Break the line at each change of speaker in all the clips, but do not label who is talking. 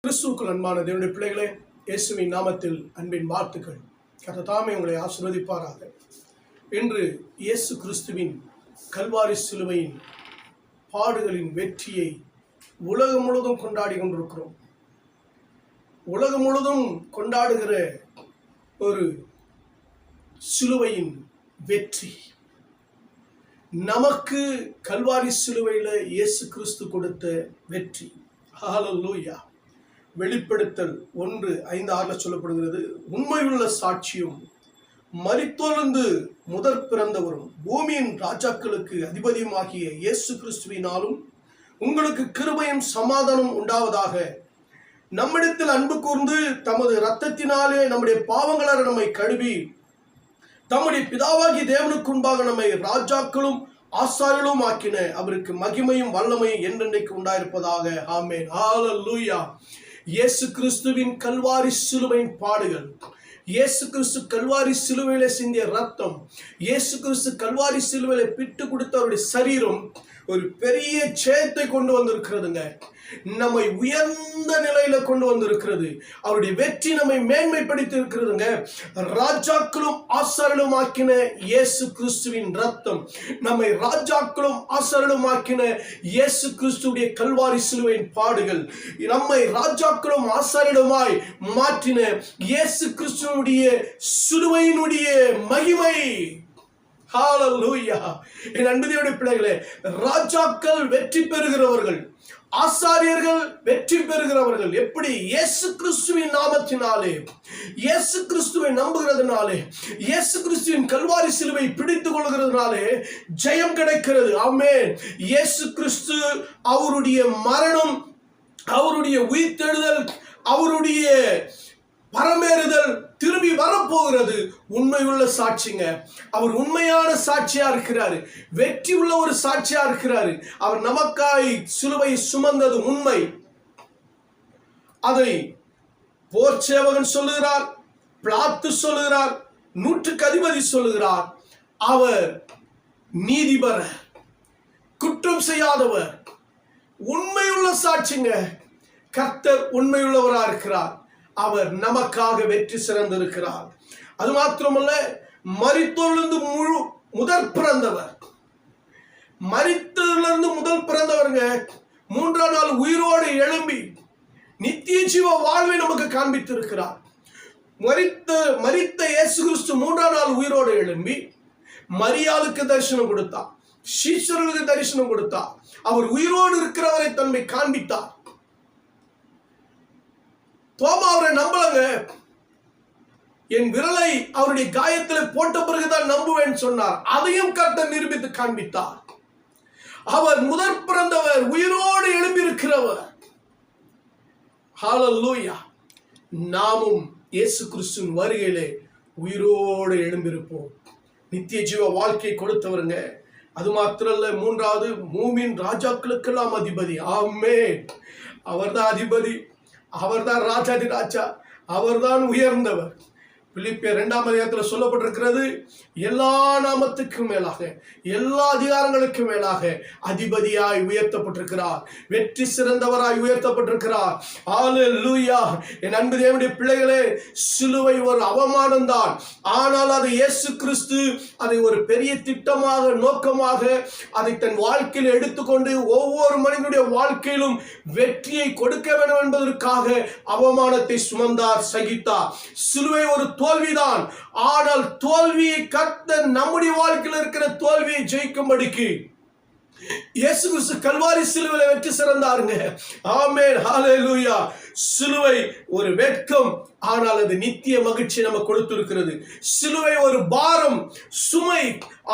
கிறிஸ்துவுக்குள் அன்பான தேவனுடைய பிள்ளைகளே, இயேசுவின் நாமத்தில் அன்பின் வாழ்த்துக்கள். கர்த்தர் தாமே உங்களை ஆசீர்வதிப்பாராக. இன்று இயேசு கிறிஸ்துவின் கல்வாரி சிலுவையின் பாடுகளின் வெற்றியை உலகம் முழுவதும் கொண்டாடி கொண்டிருக்கிறோம். உலகம் முழுவதும் கொண்டாடுகிற ஒரு சிலுவையின் வெற்றி, நமக்கு கல்வாரி சிலுவையில் இயேசு கிறிஸ்து கொடுத்த வெற்றி. ஹல்லேலூயா. வெளிப்படுத்தல் 1:5-6 சொல்லப்படுகிறது, உண்மையுள்ள சாட்சியும் மரித்தோர்ந்து முதற் பிறந்தவரும் பூமியின் ராஜாக்களுக்கு அதிபதியுமாகிய இயேசு கிறிஸ்துவினாலும் உங்களுக்கு கிருபையும் சமாதானம் உண்டாவதாக. நம்மிடத்தில் அன்பு கூர்ந்து தமது இரத்தத்தினாலே நம்முடைய பாவங்களை நம்மை கழுவி தம்முடைய பிதாவாகிய தேவனுக்கு முன்பாக நம்மை ராஜாக்களும் ஆசாரியர்களும் ஆக்கின அவருக்கு மகிமையும் வல்லமையும் என்றென்றைக்கு உண்டாயிருப்பதாக. ஆமென். ஹல்லேலூயா. இயேசு கிறிஸ்துவின் கல்வாரி சிலுவையின் பாடுகள், இயேசு கிறிஸ்து கல்வாரி சிலுவையில சிந்திய ரத்தம், இயேசு கிறிஸ்து கல்வாரி சிலுவையில பிட்டு கொடுத்த அவருடைய சரீரம் ஒரு பெரிய ஜெயத்தை கொண்டு வந்திருக்கிறதுங்க. நம்மை உயர்ந்த நிலையில கொண்டு வந்திருக்கிறது. அவருடைய வெற்றி நம்மை மேன்மைப்படுத்தி இருக்கிறதுங்க. ராஜாக்களும் ஆசாரியர்களும் ஆக்கின இயேசு கிறிஸ்துவின் ரத்தம், நம்மை ராஜாக்களும் ஆசாரியர்களும் ஆக்கின இயேசு கிறிஸ்துடைய கல்வாரி சிலுவையின் பாடுகள், நம்மை ராஜாக்களும் ஆசாரியர்களுமாய் மாற்றின இயேசு கிறிஸ்துவனுடைய சிலுவையினுடைய மகிமை. ஹல்லேலூயா. என் அன்புடைய பிள்ளைகளே, ராஜாக்கள் வெற்றி பெறுகிறவர்கள், ஆசாரியர்கள் வெற்றி பெறுகிறவர்கள். எப்படி? இயேசு கிறிஸ்துவின் நாமத்தினாலே, இயேசு கிறிஸ்துவை நம்புகிறதுனாலே, இயேசு கிறிஸ்துவின் கல்வாரி சிலுவை பிடித்துக் கொள்கிறதுனாலே ஜெயம் கிடைக்கிறது. ஆமென். இயேசு கிறிஸ்து அவருடைய மரணம், அவருடைய உயிர்த்தெழுதல், அவருடைய பரமேறுதல் திரும்பி வரப்போகிறது. உண்மையுள்ள சாட்சிங்க. அவர் உண்மையான சாட்சியா இருக்கிறாரு, வெற்றி உள்ள ஒரு சாட்சியா இருக்கிறாரு. அவர் நமக்காய் சிலுவை சுமந்தது உண்மை. அதை போர் சேவகன் சொல்லுகிறார், பிலாத்து சொல்லுகிறார், நூற்றுக்கு அதிபதி சொல்லுகிறார். அவர் நீதிபர, குற்றம் செய்யாதவர், உண்மையுள்ள சாட்சிங்க. கர்த்தர் உண்மையுள்ளவரா இருக்கிறார். அவர் நமக்காக வெற்றி சிறந்திருக்கிறார். அது மாத்திரமல்ல, மரித்தோரிலிருந்து முதற் பிறந்தவர், மரித்தோரிலிருந்து முதல் பிறந்தவருங்க. 3ஆம் நாள் உயிரோடு எழும்பி நித்திய ஜீவ வாழ்வை நமக்கு காண்பித்திருக்கிறார். மரித்த இயேசு கிறிஸ்து 3ஆம் நாள் உயிரோடு எழும்பி மரியாளுக்கு தரிசனம் கொடுத்தார், சீஷர்களுக்கு தரிசனம் கொடுத்தார். அவர் உயிரோடு இருக்கிறவரை தன்னை காண்பித்தார். தோமா அவரை நம்பலங்க. என் விரலை அவருடைய காயத்தில் போட்ட பிறகுதான் நம்புவேன் சொன்னார். அதையும் கர்த்தர் நிரூபித்து காண்பித்தார். அவர் முதற் பிறந்தவர், உயிரோடு எழும்பியிருக்கிறவர். ஹல்லேலூயா. நாமும் இயேசு கிறிஸ்துவின் வருகையிலே உயிரோடு எழும்பியிருப்போம். நித்திய ஜீவ வாழ்க்கையை கொடுத்தவருங்க. அது மாத்திரல்ல, 3வது பூமியின் ராஜாக்களுக்கெல்லாம் அதிபதி. ஆமென். அவர்தான் அதிபதி, அவர்தான் ராஜாதி ராஜா, அவர்தான் உயர்ந்தவர். பிலிப்பியர் 2ஆம் அதிகாரத்தில் சொல்லப்பட்டிருக்கிறது, எல்லா நாமத்துக்கும் மேலாக, எல்லா அதிகாரங்களுக்கும் மேலாக அதிபதியாய் உயர்த்தப்பட்டிருக்கிறார், வெற்றி சிறந்தவராய் உயர்த்தப்பட்டிருக்கிறார். ஹல்லேலூயா. என் அன்பு தேவனுடைய பிள்ளைகளே, சிலுவை ஒரு அவமானம் தான். ஆனால் அது இயேசு கிறிஸ்து அதை ஒரு பெரிய திட்டமாக, நோக்கமாக அதை தன் வாழ்க்கையில் எடுத்துக்கொண்டு ஒவ்வொரு மனிதனுடைய வாழ்க்கையிலும் வெற்றியை கொடுக்க வேண்டும் என்பதற்காக அவமானத்தை சுமந்தார், சகித்தார். சிலுவை ஒரு தோல்விதான். ஆனால் தோல்வியை கர்த்தர் நம்முடைய வாழ்க்கையில் இருக்கிற தோல்வியை ஜெயிக்கும்படிக்கு இயேசு கிறிஸ்து கல்வாரி சிலுவையில வெற்றி சிறந்தாருங்க. ஆமென். ஹல்லேலூயா. சிலுவை ஒரு வெட்கம், ஆனால் அது நித்திய மகிழ்ச்சி நமக்கு கொடுத்திருக்கிறது. சிலுவை ஒரு பாரம், சுமை,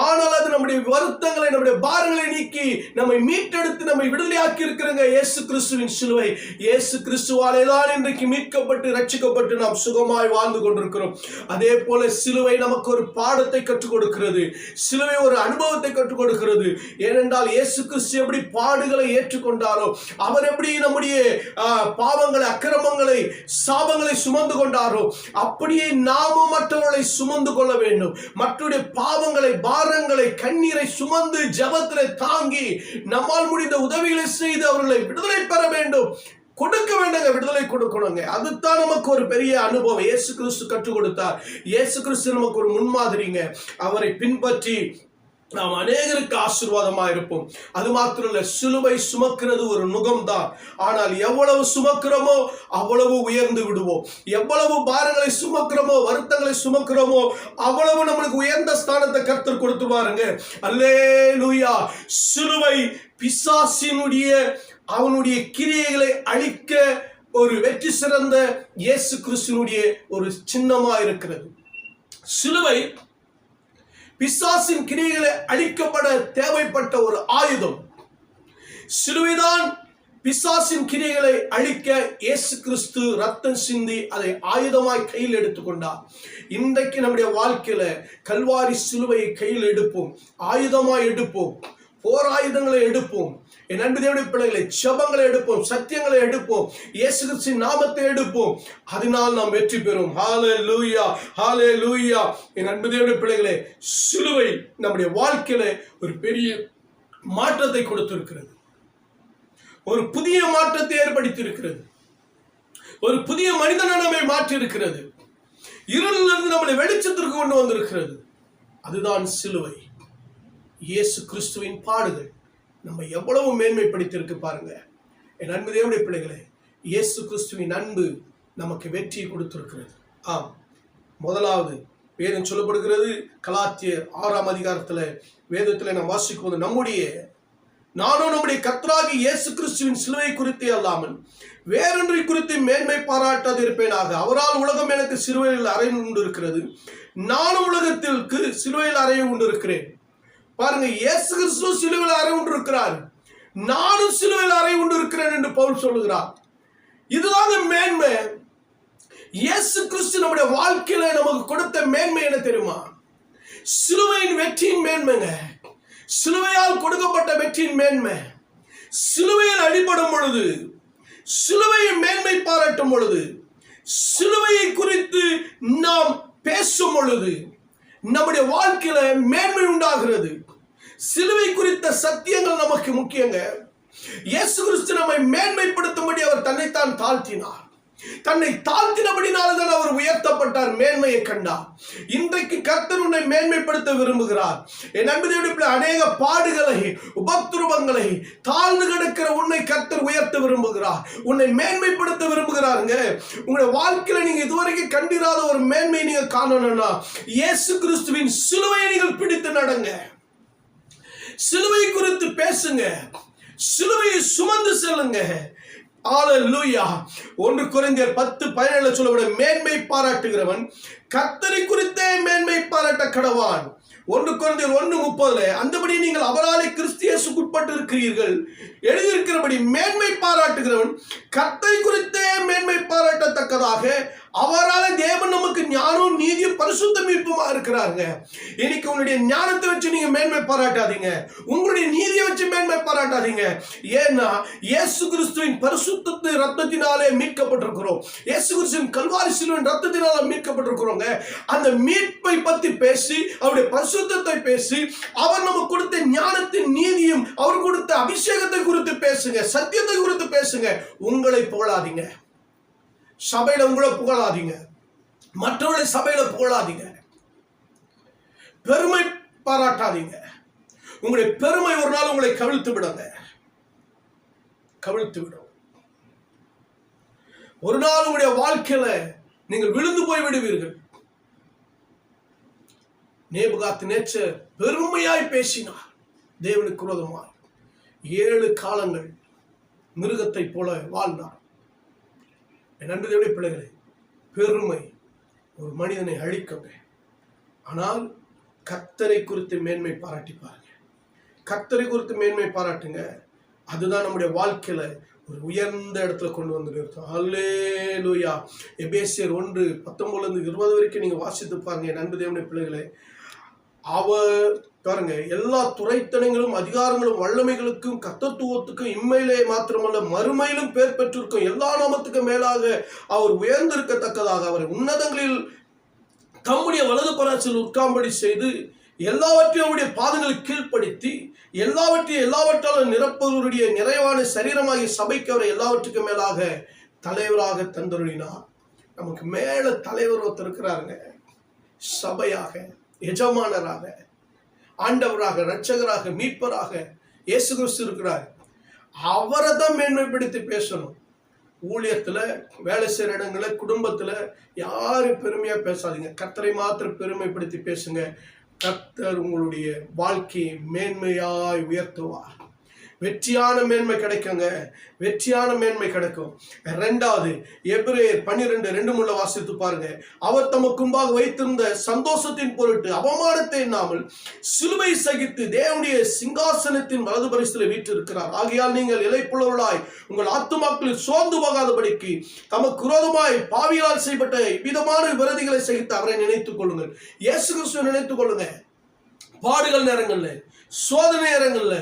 ஆனால் அது நம்முடைய வருத்தங்களை, நம்முடைய பாரங்களை நீக்கி நம்மை மீட்டெடுத்து நம்மை விடுதலையாக்கி இருக்கிறங்க இயேசு கிறிஸ்துவின் சிலுவை. இயேசு கிறிஸ்துவாலே தான் இன்றைக்கு மீட்கப்பட்டு ரட்சிக்கப்பட்டு நாம் சுகமாய் வாழ்ந்து கொண்டிருக்கிறோம். அதே போல சிலுவை நமக்கு ஒரு பாடத்தை கற்றுக் கொடுக்கிறது. சிலுவை ஒரு அனுபவத்தை கற்றுக் கொடுக்கிறது. ஏனென்றால் இயேசு கிறிஸ்து எப்படி பாடுகளை ஏற்றுக்கொண்டாரோ, அவர் எப்படி நம்முடைய பாவங்களை, அக்கிரமங்களை, சாபங்களை சுமந்து கொண்டாரோ, அப்படியே நாமும் மற்றவர்களை சுமந்து கொள்ள வேண்டும். மற்றவருடைய பாவங்களை, பாரங்களை, கண்ணீரை சுமந்து ஜெபத்திலே தாங்கி நம்மால் முடிந்த உதவிகளை செய்து அவர்களை விடுதலை பெற வேண்டும். கொடுக்க வேண்டுங்க, விடுதலை கொடுக்கணுங்க. அதுதான் நமக்கு ஒரு பெரிய அனுபவம். இயேசு கிறிஸ்து கற்றுக் கொடுத்தார். இயேசு கிறிஸ்து நமக்கு ஒரு முன்மாதிரிங்க. அவரை பின்பற்றி நாம் அநேகருக்கு ஆசீர்வாதமா இருப்போம். அது மாத்திரம் இல்ல, சிலுவை சுமக்கிறது ஒரு நுகம்தான். ஆனால் எவ்வளவு சுமக்கிறோமோ அவ்வளவு உயர்ந்து விடுவோம். எவ்வளவு பாரங்களை சுமக்கிறோமோ, வருத்தங்களை சுமக்கிறோமோ, அவ்வளவு நம்மளுக்கு உயர்ந்த ஸ்தானத்தை கர்த்தர் கொடுத்துருவாருங்க. அல்லேலூயா. சிலுவை பிசாசினுடைய அவனுடைய கிரியைகளை அழிக்க ஒரு வெற்றி சிறந்த இயேசு கிறிஸ்துவினுடைய ஒரு சின்னமா இருக்கிறது. சிலுவை பிசாசின் கிரியைகளை அழிக்கப்பட தேவைப்பட்ட ஒரு ஆயுதம். சிலுவைதான் பிசாசின் கிரியைகளை அழிக்க இயேசு கிறிஸ்து ரத்தம் சிந்தி அதை ஆயுதமாய் கையில் எடுத்துக்கொண்டார். இன்றைக்கு நம்முடைய வாழ்க்கையில கல்வாரி சிலுவையை கையில் எடுப்போம், ஆயுதமாய் எடுப்போம், போர் ஆயுதங்களை எடுப்போம். என் அன்பு தேவனுடைய பிள்ளைகளை, ஜெபங்களை எடுப்போம், சத்தியங்களை எடுப்போம், இயேசு கிறிஸ்துவின் நாமத்தை எடுப்போம். அதனால் நாம் வெற்றி பெறும். ஹல்லேலூயா, ஹல்லேலூயா. என் அன்பு தேவனுடைய பிள்ளைகளே, சிலுவை நம்முடைய வாழ்க்கையில ஒரு பெரிய மாற்றத்தை கொடுத்திருக்கிறது. ஒரு புதிய மாற்றத்தை ஏற்படுத்தி இருக்கிறது. ஒரு புதிய மனிதனை நம்மை மாற்றி இருக்கிறது. இருளிலிருந்து நம்மளை வெளிச்சத்திற்கு கொண்டு வந்திருக்கிறது. அதுதான் சிலுவை. இயேசு கிறிஸ்துவின் பாடுகள் நம்ம எவ்வளவு மேன்மைப்படுத்தியிருக்கு பாருங்க. என் அன்பு தேவனுடைய பிள்ளைகளே, இயேசு கிறிஸ்துவின் அன்பு நமக்கு வெற்றியை கொடுத்திருக்கிறது. ஆம், முதலாவது வேதம் சொல்லப்படுகிறது. கலாத்தியர் 6ஆம் அதிகாரத்துல வேதத்துல நாம் வாசிக்கும் போது, நம்முடைய கர்த்தராகிய இயேசு கிறிஸ்துவின் சிலுவை குறித்தே அல்லாமல் வேறொன்றை குறித்து மேன்மை பாராட்டாது இருப்பேனாக. அவரால் உலகம் எனக்கு சிலுவையில் அறை உண்டு இருக்கிறது, நானும் உலகத்திற்கு சிலுவையில் அறை உண்டு இருக்கிறேன். பாருங்க, இயேசு கிறிஸ்து சிலுவையில் அறை உண்டு இருக்கிறார், நானும் சிலுவையில் அறை உண்டு இருக்கிறேன் என்று பவுல் சொல்லுகிறார். இதுதாங்க மேன்மை. இயேசு கிறிஸ்து நம்முடைய வாழ்க்கையில நமக்கு கொடுத்த மேன்மை என்ன தெரியுமா? சிலுவையின் வெற்றியின் மேன்மைங்க. சிலுவையால் கொடுக்கப்பட்ட வெற்றியின் மேன்மை. சிலுவையில் அடிபடும் பொழுது, சிலுவையை மேன்மை பாராட்டும் பொழுது, சிலுவையை குறித்து நாம் பேசும் பொழுது நம்முடைய வாழ்க்கையில மேன்மை உண்டாகிறது. சிலுவை குறித்த சத்தியங்கள் நமக்கு முக்கியங்க. இயேசு கிறிஸ்து நம்மை மேன்மைப்படுத்தும்படி அவர் தன்னைத்தான் தாழ்த்தினார். தன்னை தாழ்த்தினபடினால்தான் அவர் உயர்த்தப்பட்டார், மேன்மையை கண்டார். இன்றைக்கு கர்த்தர் உன்னை மேன்மைப்படுத்த விரும்புகிறார். என் அன்பு அநேக பாடுகளை, உபத்திரவங்களை, தாழ்ந்து கிடக்கிற உன்னை கர்த்தர் உயர்த்த விரும்புகிறார், உன்னை மேன்மைப்படுத்த விரும்புகிறாருங்க. உங்களுடைய வாழ்க்கையில நீங்க இதுவரைக்கும் கண்டிராத ஒரு மேன்மை நீங்க காணணும்னா இயேசு கிறிஸ்துவின் சிலுவையை நீங்கள் பிடித்து நடங்க. சிலுவை குறித்து பேசுங்க, சிலுவையை சுமந்து செல்லுங்க. ஹல்லேலூயா. 1 கொரிந்தியர் 10:17 சொல்லப்படும், மேன்மை பாராட்டுகிறவன் கர்த்தரை குறித்தே மேன்மை பாராட்ட கடவான். 1 கொரிந்தியர் 1:30 அந்தபடி நீங்கள் அவராலே கிறிஸ்து இயேசுவுக்கு உட்பட்டு இருக்கிறீர்கள் எழுதியிருக்கிறபடி மேன்மை பாராட்டுகிறவன் கர்த்தரை குறித்தே மேன்மை பாராட்டத்தக்கதாக அவரால் தேவன் நமக்கு ஞானம், நீதியும், பரிசுத்த மீட்புமா இருக்கிறாங்க. இன்னைக்கு உங்களுடைய ஞானத்தை வச்சு நீங்க மேன்மை பாராட்டாதீங்க, உங்களுடைய நீதியை வச்சு மேன்மை பாராட்டாதீங்க. ஏன்னா இயேசு கிறிஸ்துவின் பரிசுத்த ரத்தத்தினாலே மீட்கப்பட்டிருக்கிறோம். இயேசு கிறிஸ்துவின் கல்வாரி சிலுவையின் ரத்தத்தினால மீட்கப்பட்டிருக்கிறோங்க. அந்த மீட்பை பத்தி பேசி, அவருடைய பரிசுத்தத்தை பேசி, அவர் நமக்கு கொடுத்த ஞானத்தின் நீதியும் அவர் கொடுத்த அபிஷேகத்தை குறித்து பேசுங்க, சத்தியத்தை குறித்து பேசுங்க. உங்களை புகழாதீங்க, சபையில உங்களை புகழாதீங்க, மற்றவர்களை சபையில புகழாதீங்க, பெருமை பாராட்டாதீங்க. உங்களுடைய பெருமை ஒரு நாள் உங்களை கவிழ்த்து விடுங்க, கவிழ்த்து விடும். ஒரு நாள் உங்களுடைய வாழ்க்கையில நீங்கள் விழுந்து போய் விடுவீர்கள். நேபுகாத்நேச்சர் பெருமையாய் பேசினார் தேவனுக்கு விரோதமாய். 7 காலங்கள் மிருகத்தை போல வாழ்ந்தார். என் அன்பு தேவனுடைய பிள்ளைகளே, பெருமை ஒரு மனிதனை அழிக்குங்க. ஆனால் கர்த்தரை குறித்து மேன்மை பாராட்டி பாருங்க, கர்த்தரை குறித்து மேன்மை பாராட்டுங்க. அதுதான் நம்முடைய வாழ்க்கையில ஒரு உயர்ந்த இடத்துல கொண்டு வந்து நிறுத்தும். அல்லேலூயா. எபேசியர் 1:19-20 வரைக்கும் நீங்க வாசித்து பாருங்க. என் அன்பு தேவனுடைய பிள்ளைகளே, அவர் பாருங்க, எல்லா துறைத்தனங்களும், அதிகாரங்களும், வல்லமைகளுக்கும், கர்த்தத்துவத்துக்கும் இம்மையிலே மாத்திரமல்ல மறுமையிலும் பேர் பெற்றிருக்கும் எல்லா நாமத்துக்கும் மேலாக அவர் உயர்ந்திருக்கத்தக்கதாக அவரை உன்னதங்களில் தம்முடைய வலது பராட்சியில் உட்கார்ம்படி செய்து எல்லாவற்றையும் அவருடைய பாதங்களுக்கு கீழ்ப்படுத்தி எல்லாவற்றாலும் நிரப்புவருடைய நிறைவான சரீரமாகிய சபைக்கு அவரை எல்லாவற்றுக்கும் மேலாக தலைவராக தந்தருளினார். நமக்கு மேல தலைவர் ஒருத்தர் இருக்கிறாருங்க. சபையாக, எஜமானராக, ஆண்டவராக, இரட்சகராக, மீட்பராக இயேசு கிறிஸ்து இருக்கிறார். அவரை தான் மேன்மைப்படுத்தி பேசணும். ஊழியத்துல, வேலை செய்யற இடங்கள்ல, குடும்பத்துல யாரும் பெருமையா பேசாதீங்க. கர்த்தரை மாத்திரம் பெருமைப்படுத்தி பேசுங்க. கர்த்தர் உங்களுடைய வாழ்க்கையை மேன்மையாய் உயர்த்துவார். வெற்றியான மேன்மை கிடைக்குங்க. வெற்றியான மேன்மை கிடைக்கும். இரண்டாவது, எபிரேயர் 12:2 வாசித்து பாருங்க. அவர் தமக்கு முன்பாக வைத்திருந்த சந்தோஷத்தின் பொருட்டு அவமானத்தை எண்ணாமல் சிலுவை சகித்து தேவனுடைய சிங்காசனத்தின் வலது பரிசிலே வீற்றிருக்கிறார். ஆகையால் நீங்கள் இளைப்புள்ளவர்களாய் உங்கள் ஆத்துமாக்களில் சோர்ந்து போகாதபடிக்கு தமக்கு விரோதமாய் பாவியால் செய்யப்பட்ட விதமான விரோதிகளை சகித்து அவரை நினைத்துக் கொள்ளுங்கள். இயேசு கிறிஸ்துவை நினைத்துக் கொள்ளுங்க. பாடுகள் நேரங்கள்ல, சோதனை நேரங்கள்ல,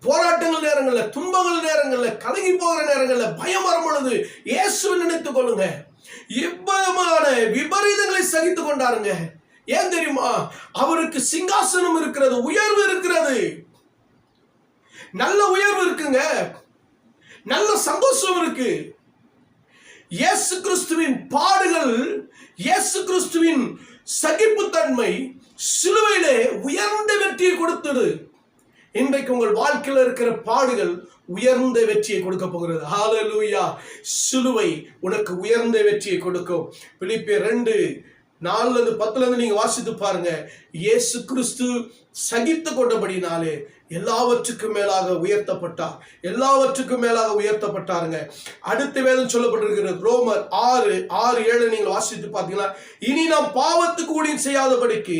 போராட்டங்கள் நேரங்கள்ல, துன்பங்கள் நேரங்கள்ல, கலங்கி போகிற நேரங்கள்ல, பயம் வரும் பொழுது இயேசுவை நினைத்துக் கொள்ளுங்க. இவ்வளவான விபரீதங்களை சகித்துக் கொண்டாருங்க. ஏன் தெரியுமா? அவருக்கு சிங்காசனம் இருக்கிறது, உயர்வு இருக்கிறது, நல்ல உயர்வு இருக்குங்க, நல்ல சந்தோஷம் இருக்கு. இயேசு கிறிஸ்துவின் பாடுகள், இயேசு கிறிஸ்துவின் சகிப்புத்தன்மை சிலுவையிலே உயர்ந்த வெற்றியை கொடுத்தது. இன்றைக்கு உங்கள் வாழ்க்கையில் இருக்கிற பாடுகள் உயர்ந்த வெற்றியை கொடுக்க போகிறது. ஹல்லேலூயா. சிலுவை உனக்கு உயர்ந்த வெற்றியை கொடுக்கும். பிலிப்பியர் 2:4-10 நீங்க வாசித்து பாருங்க. இயேசு கிறிஸ்து சகித்து கொண்டபடினாலே எல்லாவற்றுக்கும் மேலாக உயர்த்தப்பட்டார். எல்லாவற்றுக்கும் மேலாக உயர்த்தப்பட்டாருங்க. அடுத்த வேதம் சொல்லப்பட்டிருக்கிறது. ரோமர் 6:7 நீங்கள் வாசித்து பார்த்தீங்கன்னா, இனி நாம் பாவத்துக்கு ஊழியம் செய்யாதபடிக்கு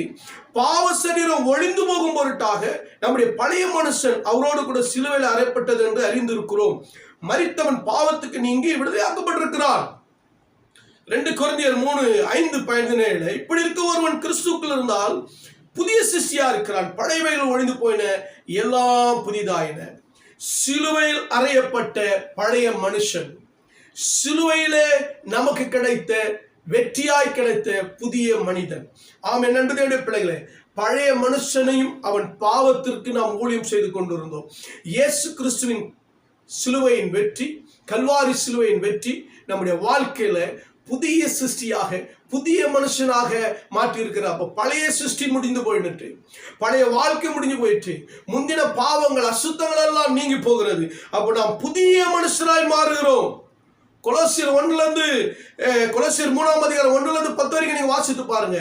பாவ சரீரம் ஒழிந்து போகும் பொருட்டாக நம்முடைய பழைய மனுஷன் அவரோடு கூட சிலுவையில் அறையப்பட்டது என்று அறிந்திருக்கிறோம். மரித்தவன் பாவத்துக்கு நீங்கி விடுதலையாக்கப்பட்டிருக்கிறான். 2 கொரிந்தியர் 3:5-17 இப்படி இருக்க ஒருவன் கிறிஸ்துக்குள் இருந்தால் புதிய சிஷ்யா இருக்கிறான். பழையவைகள் ஒழிந்து போயின, எல்லாம் புதிதாயின. சிலுவையில் அறையப்பட்ட பழைய மனுஷன், சிலுவையிலே நமக்கு கிடைத்த வெற்றியாய் கிடைத்த புதிய மனிதன். ஆமென் என்பதே பிள்ளைகளே, பழைய மனுஷனையும் அவன் பாவத்திற்கு நாம் ஊழியம் செய்து கொண்டிருந்தோம். இயேசு கிறிஸ்துவின் சிலுவையின் வெற்றி, கல்வாரி சிலுவையின் வெற்றி நம்முடைய வாழ்க்கையில புதிய சிருஷ்டியாக, புதிய மனுஷனாக மாற்றி இருக்கிறார். அப்ப பழைய சிருஷ்டி முடிந்து போயிட்டு, பழைய வாழ்க்கை முடிஞ்சு போயிட்டு, முந்தின பாவங்கள், அசுத்தங்கள் எல்லாம் நீங்கி போகிறது. அப்ப நாம் புதிய மனுஷனாய் மாறுகிறோம். கொலோசியர் 3:1-10 வரைக்கும் நீங்க வாசித்து பாருங்க.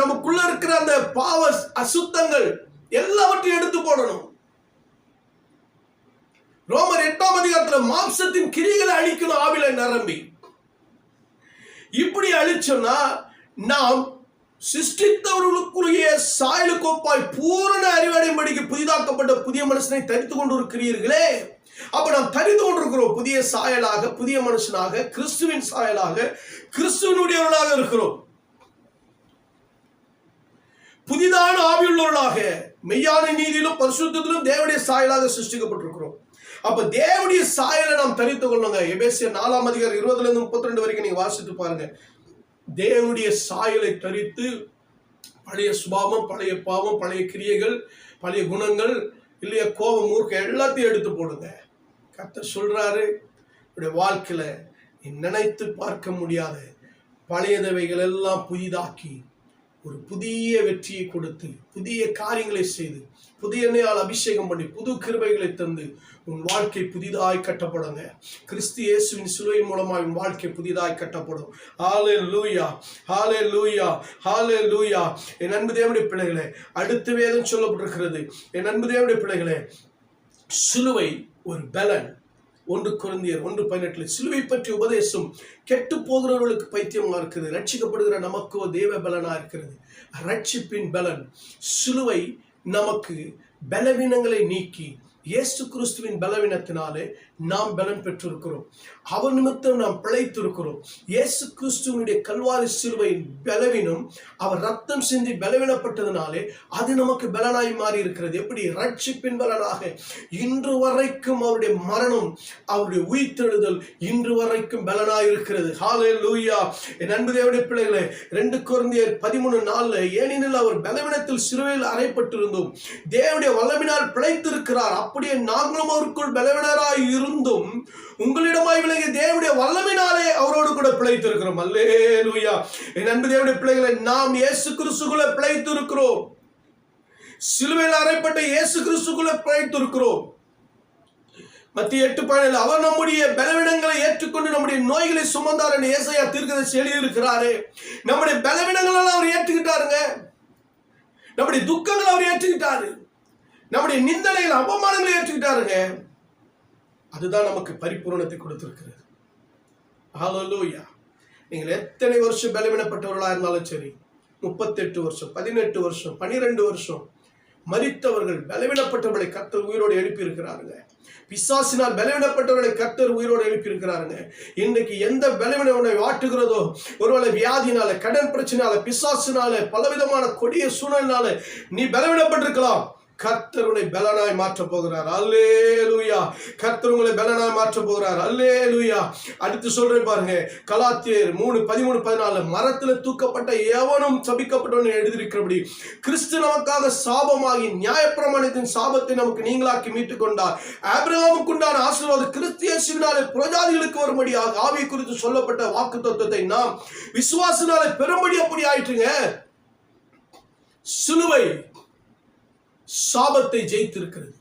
நமக்குள்ள இருக்கிற அந்த பாவ அசுத்தங்கள் எல்லாவற்றையும் எடுத்து போடணும். ரோமர் 8 மாம்சத்தின் கிரிகளை அழிக்கணும். ஆவில நிரம்பி இப்படி அழிச்சோம்னா நாம் சிருஷ்டித்தவர்களுக்குரிய சாயலுக்கோப்பாய் பூரண அறிவடையும்படிக்கு புதிதாக்கப்பட்ட புதிய மனுஷனை தரித்து கொண்டிருக்கிறீர்களே. அப்ப நாம் தரித்து கொண்டிருக்கிறோம். புதிய சாயலாக, புதிய மனுஷனாக, கிறிஸ்துவின் சாயலாக, கிறிஸ்துவனுடையவர்களாக இருக்கிறோம். புதிதான ஆவியுள்ளவர்களாக, மெய்யான நீதியிலும் பரிசுத்தத்திலும் தேவனுடைய சாயலாக சிருஷ்டிக்கப்பட்டிருக்கிறோம். அப்ப தேவனுடைய சாயலை நாம் தரித்து கொள்ளுங்க. எபேசியர் 4:20-32 வரைக்கும் நீங்க வாசித்து பாருங்க. தேவனுடைய சாயலை தரித்து பழைய சுபாவம், பழைய பாவம், பழைய கிரியைகள், பழைய குணங்கள், இல்லையா கோபம், மூர்க்கம் எல்லாத்தையும் எடுத்து போடுங்க. கர்த்தர் சொல்றாரு, வாழ்க்கையில நினைத்து பார்க்க முடியாத பழையதவைகள் எல்லாம் புதிதாக்கி ஒரு புதிய வெற்றியை கொடுத்து, புதிய காரியங்களை செய்து, புதிய எண்ணெயால் அபிஷேகம் பண்ணி, புது கிருபைகளை தந்து உன் வாழ்க்கை புதிதாய் கட்டப்படுங்க. கிறிஸ்து இயேசுவின் சிலுவை மூலமாய் உன் வாழ்க்கை புதிதாய் கட்டப்படும். ஹல்லேலூயா, ஹல்லேலூயா, ஹல்லேலூயா. என் அன்பு தேவனுடைய பிள்ளைகளே, அடுத்த வேதம் சொல்லப்பட்டிருக்கிறது. என் அன்பு தேவனுடைய பிள்ளைகளே, சிலுவை ஒரு பலன். 1 கொரிந்தியர் 1:18 சிலுவை பற்றிய உபதேசம் கெட்டு போகிறவர்களுக்கு பைத்தியமா இருக்குது, ரட்சிக்கப்படுகிற நமக்கு தேவ பலனா இருக்கிறது. ரட்சிப்பின் பலன் சிலுவை நமக்கு பலவீனங்களை நீக்கி, இயேசு கிறிஸ்துவின் பலவீனத்தினாலே நாம் பலன் பெற்றிருக்கிறோம். அவர் நிமித்தம் நாம் பிழைத்திருக்கிறோம். இயேசு கிறிஸ்துவனுடைய கல்வாரி சிலுவையின் பலவீனம், அவர் ரத்தம் சிந்தி பலவீனப்பட்டதுனாலே அது நமக்கு பலனாய் மாறி இருக்கிறது. எப்படி? ரட்சிப்பின் பலனாக இன்று வரைக்கும் அவருடைய மரணம், அவருடைய உயிர்த்தெழுதல் இன்று வரைக்கும் பலனாய் இருக்கிறது. ஹல்லேலூயா. என் அன்பு தேவனுடைய பிள்ளைகளே, 2 கொரிந்தியர் 13:4, ஏனெனில் அவர் பலவீனத்தில் சிலுவையில் அறையப்பட்டிருந்தோம், தேவனுடைய வல்லமையினால் பிழைத்திருக்கிறார், அப்படியே நாங்களும் அவருக்குள் பலவீனராய் இருந்தும் உங்களிடமாய் விளங்கிய தேவனுடைய வல்லமையினாலே அவரோடு கூட பிழைத்திருக்கிறோம். அல்லேலூயா. என் அன்பு தேவனுடைய பிள்ளைகளை, நாம் இயேசு கிறிஸ்துக்குள்ள பிழைத்திருக்கிறோம். சிலுவையில் அறையப்பட்ட இயேசு கிறிஸ்துக்குள்ள பிழைத்திருக்கிறோம். மத்திய 8:17, அவர் நம்முடைய பலவீனங்களை ஏற்றுக்கொண்டு நம்முடைய நோய்களை சுமந்தார் என்று ஏசாயா தீர்க்கதரிசி எழுதியிருக்கிறாரே. நம்முடைய பலவீனங்கள் அவர் ஏற்றுக்கிட்டாருங்க. நம்முடைய துக்கங்கள் அவர் ஏற்றுக்கிட்டாரு. நம்முடைய நிந்தனைகள், அவமானங்களை ஏற்றுக்கிட்டாருங்க. அதுதான் நமக்கு பரிபூரணத்தை கொடுத்திருக்கிறது. ஹல்லேலூயா. நீங்கள் எத்தனை வருஷம் பலவீனப்பட்டவர்களா இருந்தாலும் சரி, 38 வருஷம், 18 வருஷம், 12 வருஷம் மரித்தவர்கள், பலவீனப்பட்டவர்களை கர்த்தர் உயிரோடு எழுப்பி இருக்கிறாருங்க. பிசாசினால் பலவீனப்பட்டவர்களை கர்த்தர் உயிரோடு எழுப்பி இருக்கிறாருங்க. இன்னைக்கு எந்த பலவீனத்தை வாட்டுகிறதோ, ஒருவேளை வியாதினால, கடன் பிரச்சனையால, பிசாசினால, பலவிதமான கொடிய சூழ்நிலையினால நீ பலவீனப்பட்டிருக்கலாம். கர்த்தர் உங்களை பலனாய் மாற்ற போகிறார். அல்லேலூயா. கர்த்தர் உங்களை பலனாய் மாற்ற போகிறார். அல்லேலூயா. அடுத்து சொல்றேன் பாருங்க, கலாத்தியர் 3:13-14, மரத்தில் தூக்கப்பட்ட எவனும் சபிக்கப்பட்டவன் எழுதியிருக்கிறபடி கிறிஸ்து நமக்காக சாபமாகி நியாயப்பிரமாணத்தின் சாபத்தை நமக்கு நீங்களாக்கி மீட்டுக் கொண்டார். ஆபிரகாமுக்கு உண்டான ஆசீர்வாதம் கிறிஸ்து இயேசுவினாலே புறஜாதிகளுக்கு வரும்படியாக ஆவியை குறித்து சொல்லப்பட்ட வாக்குத்தத்தத்தை நாம் விசுவாசனாலே பெறும்படி அப்படி ஆயிற்றுங்க. சிலுவை சாபத்தை ஜெயித்திருக்கிறது,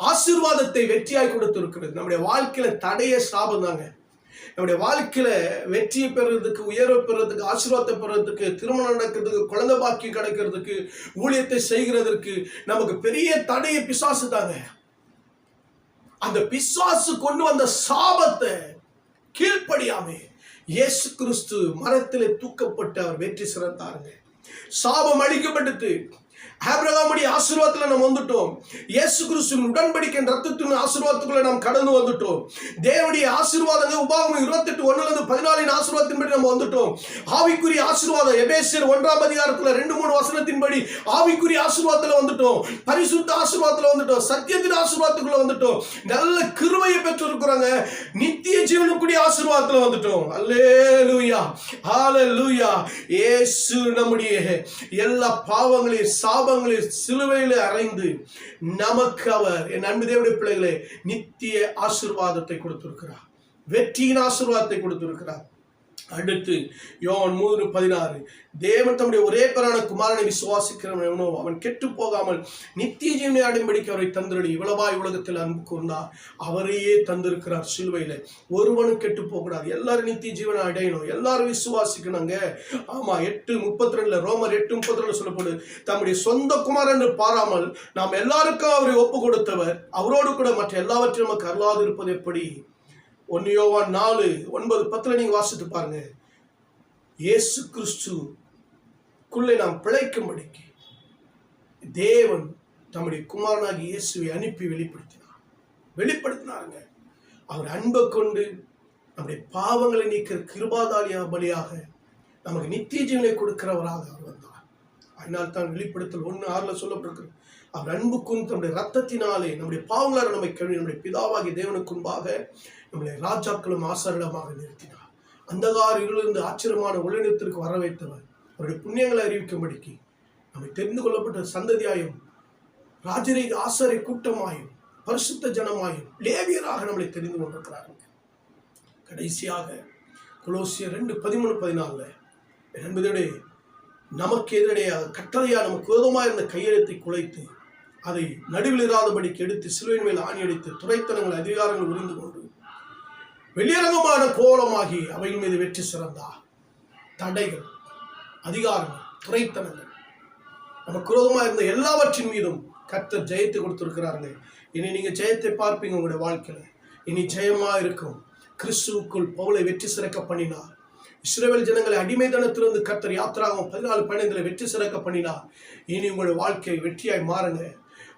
ஆசீர்வாதத்தை வெற்றியாய் கொடுத்திருக்கிறது. நம்முடைய வாழ்க்கையில தடைய சாபம் தாங்க. நம்முடைய வாழ்க்கையில வெற்றியை பெறுறதுக்கு, உயர்வை பெறுறதுக்கு, ஆசீர்வாதத்தை பெறுறதுக்கு, திருமணம் நடக்கிறதுக்கு, குழந்தை பாக்கியம் கிடைக்கிறதுக்கு, ஊழியத்தை செய்கிறதற்கு நமக்கு பெரிய தடைய பிசாசு தாங்க. அந்த பிசாசு கொண்டு வந்த சாபத்தை கீழ்ப்படியாமே இயேசு கிறிஸ்து மரத்திலே தூக்கப்பட்டு அவர் வெற்றி சிறந்தாருங்க. சாபம் அழிக்கப்பட்டது. ஆபிரகாமுடைய ஆசீர்வாதத்துல நாம் வந்துட்டோம். இயேசு கிறிஸ்துவின் உடன்படிக்கை ரத்தத்தின் ஆசீர்வாதத்துக்குள்ள நாம் கடந்து வந்துட்டோம். தேவனுடைய ஆசீர்வாதங்கள் உபாகமம் 28:1-14 ஆசீர்வாதத்தின்படி நம்ம வந்துட்டோம். ஆவிக்குரிய ஆசீர்வாதம் எபேசியர் 1-அதிகாரத்துல 2-3 வசனத்தின்படி ஆவிக்குரிய ஆசீர்வாதத்துல வந்துட்டோம். பரிசுத்த ஆசீர்வாதத்துல வந்துட்டோம். சத்தியத்தின் ஆசீர்வாதத்துக்குள்ள வந்துட்டோம். நல்ல கிருபையை பெற்று இருக்கிறாங்க. நித்திய ஜீவனுக்குரிய ஆசீர்வாதத்துல வந்துட்டோம். அல்லேலூயா. ஹல்லேலூயா. இயேசு நம்முடைய எல்லா பாவங்களையும் சாபங்களையும் சிலுவையிலே அறைந்து நமக்கு அவர், என் அன்பு தேவனுடைய பிள்ளைகளே, நித்திய ஆசீர்வாதத்தை கொடுத்திருக்கிறார். வெற்றியின் ஆசீர்வாதத்தை கொடுத்திருக்கிறார். அடுத்து யோவான் 3:16, தேவன் தம்முடைய ஒரே பேரான குமாரனை விசுவாசிக்கிறவனோ அவன் கெட்டு போகாமல் நித்திய ஜீவனை அடையும்படிக்கு அவரை தந்திரடி இவ்வளவாய் உலகத்தில் அன்பு கூர்ந்தார். அவரையே தந்திருக்கிறார் சிலுவையில. ஒருவனும் கெட்டு போகக்கூடாது, எல்லாரும் நித்திய ஜீவனை அடையணும், எல்லாரும் விசுவாசிக்கணுங்க. ஆமா, 8:32 ரோமர் 8:32 சொல்லப்படு, தம்முடைய சொந்த குமாரன் என்று பாராமல் நாம் எல்லாருக்கும் அவரை ஒப்பு கொடுத்தவர் அவரோடு கூட மற்ற எல்லாவற்றையும் நமக்கு அருளாது இருப்பது எப்படி? 1 யோவான் 4:9-10 நீங்க வாசித்து பாருங்க. இயேசு கிறிஸ்துக்குள்ளே நாம் பிழைக்கும்படிக்கு தேவன் தம்முடைய குமாரனாகி இயேசுவை அனுப்பி வெளிப்படுத்தினாருங்க. அவர் அன்பை கொண்டு நம்முடைய பாவங்களை நீக்கிற கிருபாதாரியா பலியாக நமக்கு நித்திய ஜீவனை கொடுக்கிறவராக அவர் வந்தார். அதனால் தான் வெளிப்படுத்தல் 1:6 சொல்லப்பட்டிருக்கிறது, அவர் அன்புக்கும் தம்முடைய ரத்தத்தினாலே நம்முடைய பாவங்களால் நம்மை கழுவி நம்முடைய பிதாவாகிய தேவனுக்கு முன்பாக நம்முடைய ராஜாக்களும் ஆசாரிடமாக நிறுத்தினார். அந்தகார இருளிலிருந்து ஆச்சரியமான ஒளிநிலத்திற்கு வர வைத்தவர் அவருடைய புண்ணியங்களை அறிவிக்கும்படிக்கு நம்மை தெரிந்து கொள்ளப்பட்ட சந்ததியாயும் ராஜரீக ஆசாரிய கூட்டமாயும் பரிசுத்த ஜனமாயும் லேவியராக நம்மளை தெரிந்து கொண்டிருக்கிறார்கள். கடைசியாக கொலோசியர் 2:13-14 என்பதோடு நமக்கு எதிரடையாக கட்டளையா நமக்கு விரோதமாக இருந்த கையெழுத்தை குலைத்து அதை நடுவில் இராதபடிக்கு எடுத்து சிலுவையின் மேல் ஆணி அடித்து துரைத்தனங்கள் அதிகாரங்கள் உறிந்து கொண்டு வெளியரங்கமான கோலமாகி அவைகள் மீது வெற்றி சிறந்தார். தடைகள், அதிகாரங்கள், துரைத்தனங்கள், நமக்கு விரோதமாக இருந்த எல்லாவற்றின் மீதும் கர்த்தர் ஜெயத்தை கொடுத்திருக்கிறார்கள். இனி நீங்க ஜெயத்தை பார்ப்பீங்க உங்களுடைய வாழ்க்கையில. இனி ஜெயமா இருக்கும். கிறிஸ்துவுக்குள் பவுலை வெற்றி சிறக்க பண்ணினார். இஸ்ரவேல் ஜனங்களை அடிமைத்தனத்திலிருந்து கர்த்தர் யாத்திராகமம் 14:15 வெற்றி சிறக்க பண்ணினார். இனி உங்களுடைய வாழ்க்கை வெற்றியாய் மாறுங்க.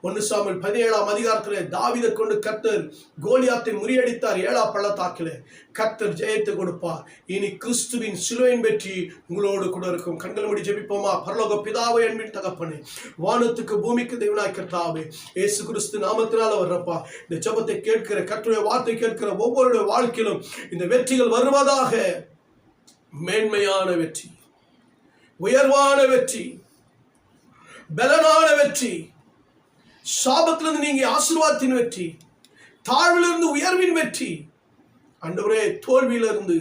1 சாமுவேல் 17ஆம் அதிகாரத்திலே தாவீதை கொண்டு கர்த்தர் கோலியாத்தை முறியடித்தார். 7ஆம் பள்ளத்தாக்கிலே கர்த்தர் ஜெயத்தை கொடுப்பார். இனி கிறிஸ்துவின் சிலுவையின் வெற்றி உங்களோடு கூட இருக்கும். கண்கள் மூடி ஜெபிப்போமா? பரலோக பிதாவே, அன்பின் தகப்பனே, வானத்துக்கு பூமிக்கு தேவனாய் கர்த்தாவே, இயேசு கிறிஸ்து நாமத்தினால வர்றப்பா, இந்த ஜெபத்தை கேட்கிற கர்த்தருடைய வார்த்தை கேட்கிற ஒவ்வொருடைய வாழ்க்கையிலும் இந்த வெற்றிகள் வருவதாக. மேன்மையான வெற்றி, உயர்வான வெற்றி, பலனான வெற்றி, சாபத்திலிருந்து நீங்க ஆசீர்வாதத்தின் வெற்றி, தாழ்விலிருந்து உயர்வின் வெற்றி, ஆண்டவரே தோல்வியிலிருந்து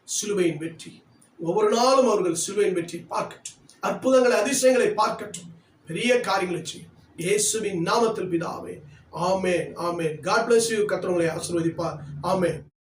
சிலுவையின் வெற்றி. ஒவ்வொரு நாளும் அவர்கள் சிலுவையின் வெற்றி பார்க்கட்டும். அற்புதங்களை அதிசயங்களை பார்க்கட்டும். பெரிய காரியங்களை செய்யும். இயேசுவின் நாமத்தில் பிதாவே, ஆமென், ஆமென். God bless you. கர்த்தர் உங்களை ஆசீர்வதிப்பார். ஆமென்.